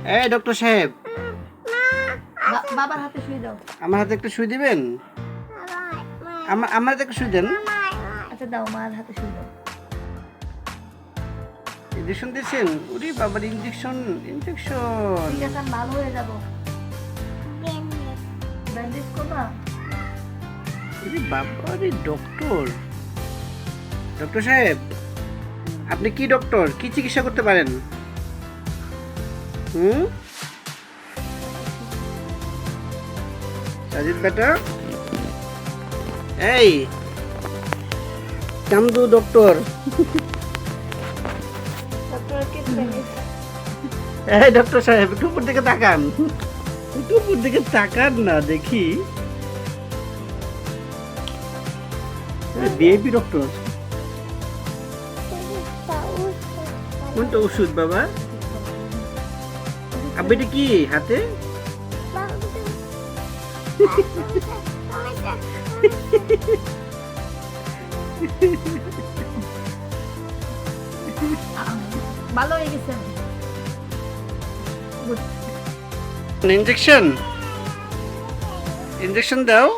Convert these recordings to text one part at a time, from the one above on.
এই ডক্টর সাহেব, বাবার হাতে শুই দাও। আমার হাতে একটু সুই দিবেন? আমার হাতে একটু সুই দেন। আচ্ছা দাও, মার হাতে শুই দাও। ইঞ্জেকশন দিয়েছেন? ওরে বাবার, ইঞ্জেকশন ইঞ্জেকশন। ঠিক আছে, আমি ভালো হয়ে যাবো। ব্যান্ডেজ করবা? ওরে বাবা রে, ডক্টর ডক্টর সাহেব, আপনি কি ডক্টর? কি চিকিৎসা করতে পারেন? সাজিদ বেটা, এই চান্দু ডক্টর। এই ডক্টর সাহেব, একটু উপর দিকে তাকান, একটু উপর দিকে তাকান না দেখি। বিএপি ডক্টর, কোনটা ওষুধ বাবা? আব্বা এটা কি হাতে? ভালো হয়ে গেছে। ইঞ্জেকশন ইঞ্জেকশন দাও।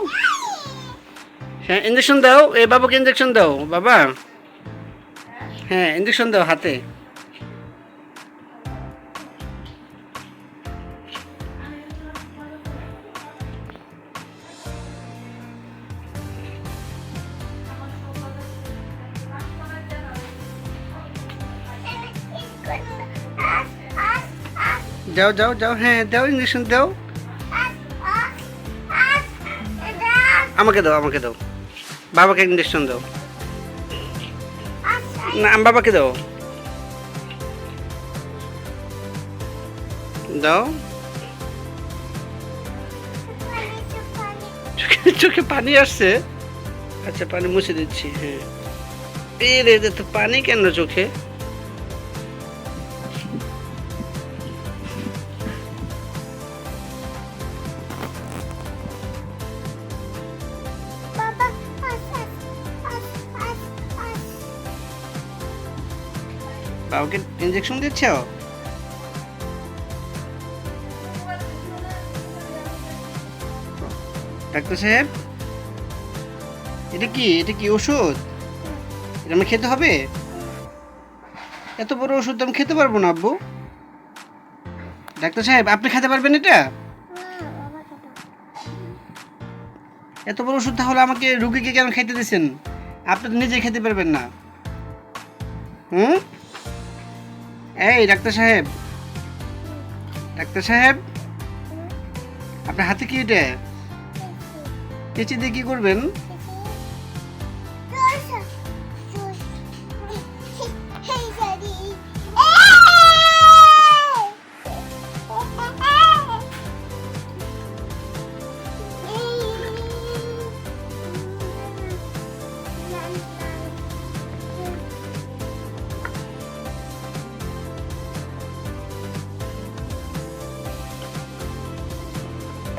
হ্যাঁ ইঞ্জেকশন দাও, এই বাবাকে ইঞ্জেকশন দাও বাবা। হ্যাঁ ইঞ্জেকশন দাও হাতে। যাও যাও যাও, হ্যাঁ দাও ইঞ্জেকশন দাও। আমাকে দাও, আমাকে দাও, বাবাকে ইঞ্জেকশন দাও। না বাবাকে দাও, দাও। চোখে পানি আসছে? আচ্ছা পানি মুছে দিচ্ছি। হ্যাঁ এই রে, তো পানি কেন চোখে? বাবাকে ইঞ্জেকশন দিচ্ছ? ডাক্তার সাহেব, এটা কি? এটা কি ওষুধ? এটা আমি খেতে হবে? এত বড় ওষুধ আমি খেতে পারবো না আব্বু। ডাক্তার সাহেব, আপনি খেতে পারবেন এটা? এত বড় ওষুধ তাহলে আমাকে রুগীকে কেন খেতে দিচ্ছেন? আপনি তো নিজে খেতে পারবেন না। এই ডাক্তার সাহেব, ডাক্তার সাহেব, আপনার হাতে কি এটা? কেচি দিয়ে কি করবেন?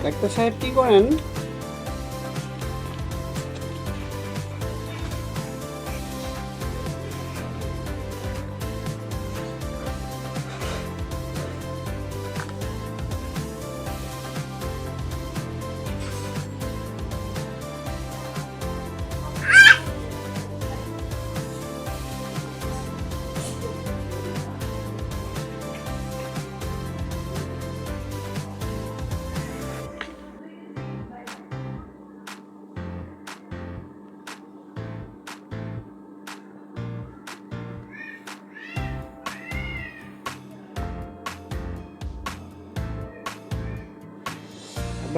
ডাক্তার সাহেব কি করেন?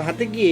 হাতে কি?